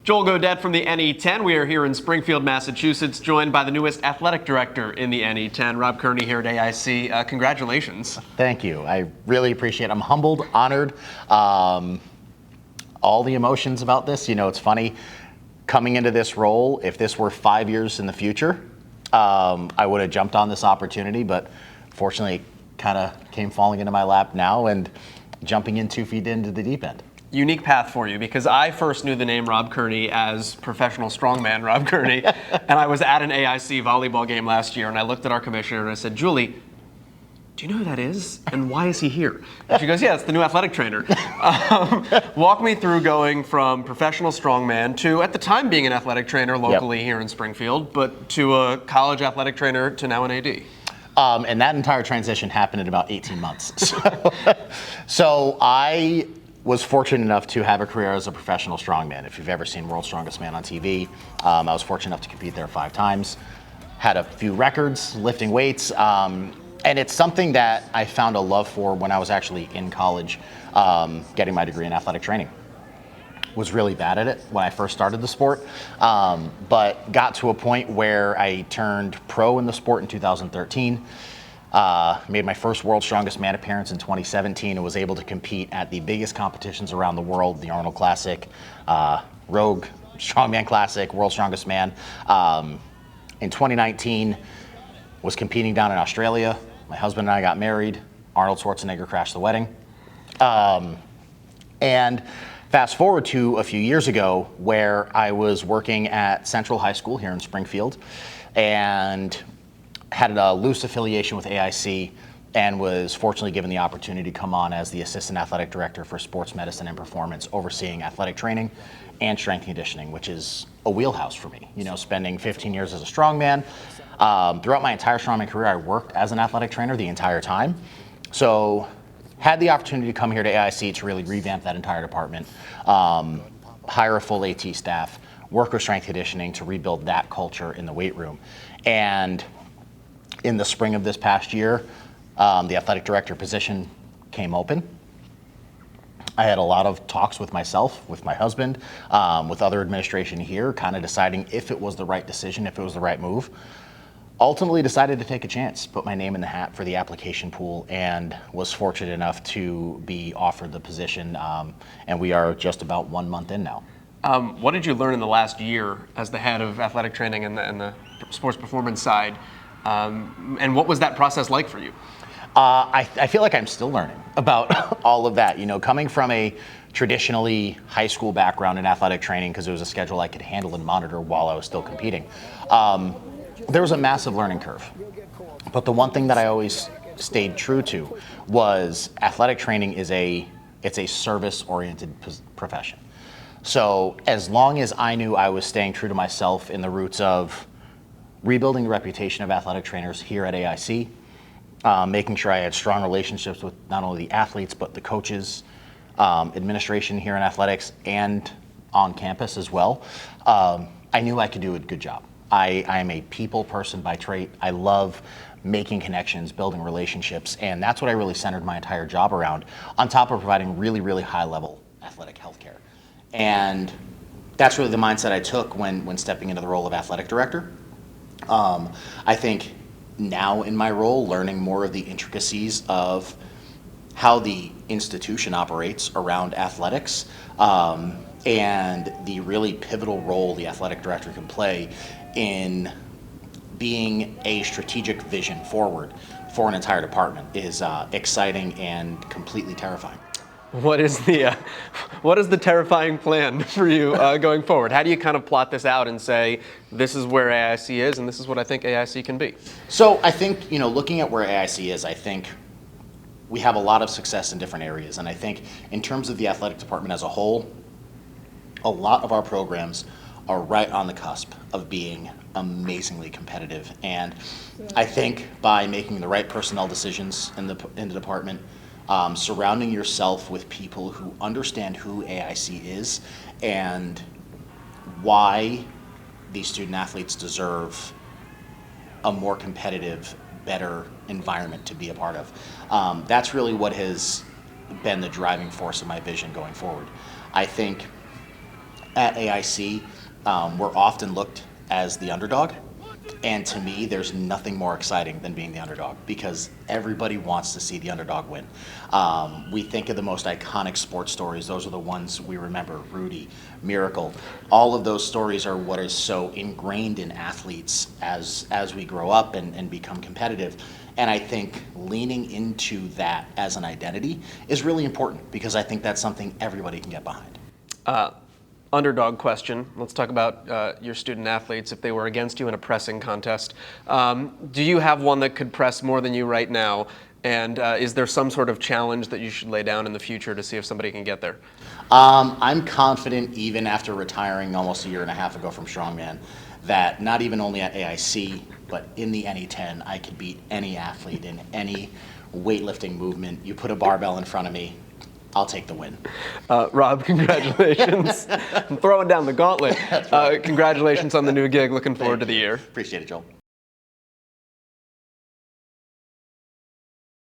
Joel Godet from the NE10. We are here in Springfield, Massachusetts, joined by the newest athletic director in the NE10, Rob Kearney here at AIC. Congratulations. Thank you. I really appreciate it. I'm humbled, honored, all the emotions about this. You know, it's funny, coming into this role, if this were 5 years in the future, I would have jumped on this opportunity, but fortunately, it kind of came falling into my lap now and jumping in 2 feet into the deep end. Unique path for you, because I first knew the name Rob Kearney as professional strongman Rob Kearney, and I was at an AIC volleyball game last year, and I looked at our commissioner and I said, Julie, do you know who that is, and why is he here? And she goes, yeah, it's the new athletic trainer. Walk me through going from professional strongman to, at the time, being an athletic trainer locally here in Springfield, but to a college athletic trainer to now an AD. And that entire transition happened in about 18 months. So I was fortunate enough to have a career as a professional strongman. If you've ever seen World's Strongest Man on TV, I was fortunate enough to compete there 5 times. Had a few records, lifting weights, and it's something that I found a love for when I was actually in college, getting my degree in athletic training. Was really bad at it when I first started the sport, but got to a point where I turned pro in the sport in 2013. Made my first World's Strongest Man appearance in 2017 and was able to compete at the biggest competitions around the world, the Arnold Classic, Rogue Strongman Classic, World's Strongest Man. In 2019, was competing down in Australia. My husband and I got married. Arnold Schwarzenegger crashed the wedding. And fast forward to a few years ago where I was working at Central High School here in Springfield and had a loose affiliation with AIC and was fortunately given the opportunity to come on as the Assistant Athletic Director for Sports Medicine and Performance, overseeing athletic training and strength and conditioning, which is a wheelhouse for me. You know, spending 15 years as a strongman. Throughout my entire strongman career, I worked as an athletic trainer the entire time. So had the opportunity to come here to AIC to really revamp that entire department, hire a full AT staff, work with strength conditioning to rebuild that culture in the weight room. And in the spring of this past year, the athletic director position came open. I had a lot of talks with myself, with my husband, with other administration here, kind of deciding if it was the right decision, if it was the right move. Ultimately decided to take a chance, put my name in the hat for the application pool, and was fortunate enough to be offered the position, and we are just about 1 month in now. What did you learn in the last year as the head of athletic training and the sports performance side? And what was that process like for you? I feel like I'm still learning about all of that. You know, coming from a traditionally high school background in athletic training, because it was a schedule I could handle and monitor while I was still competing, there was a massive learning curve. But the one thing that I always stayed true to was athletic training is it's a service-oriented profession. So as long as I knew I was staying true to myself in the roots of rebuilding the reputation of athletic trainers here at AIC, making sure I had strong relationships with not only the athletes, but the coaches, administration here in athletics, and on campus as well, I knew I could do a good job. I am a people person by trait. I love making connections, building relationships, and that's what I really centered my entire job around, on top of providing really, really high-level athletic healthcare. And that's really the mindset I took when stepping into the role of athletic director. I think now in my role, learning more of the intricacies of how the institution operates around athletics, and the really pivotal role the athletic director can play in being a strategic vision forward for an entire department is exciting and completely terrifying. What is the terrifying plan for you going forward? How do you kind of plot this out and say, this is where AIC is and this is what I think AIC can be? So I think, you know, looking at where AIC is, I think we have a lot of success in different areas. And I think in terms of the athletic department as a whole, a lot of our programs are right on the cusp of being amazingly competitive. And I think by making the right personnel decisions in the department, surrounding yourself with people who understand who AIC is and why these student athletes deserve a more competitive, better environment to be a part of. That's really what has been the driving force of my vision going forward. I think at AIC, we're often looked as the underdog. And to me, there's nothing more exciting than being the underdog because everybody wants to see the underdog win. We think of the most iconic sports stories. Those are the ones we remember, Rudy, Miracle. All of those stories are what is so ingrained in athletes as we grow up and become competitive. And I think leaning into that as an identity is really important because I think that's something everybody can get behind. Underdog question. Let's talk about your student athletes. If they were against you in a pressing contest, do you have one that could press more than you right now? And is there some sort of challenge that you should lay down in the future to see if somebody can get there? I'm confident, even after retiring almost a year and a half ago from strongman, that not even only at AIC, but in the NE10, I could beat any athlete in any weightlifting movement. You put a barbell in front of me, I'll take the win. Rob, congratulations. I'm throwing down the gauntlet. Congratulations on the new gig. Looking forward to the year. Appreciate it, Joel.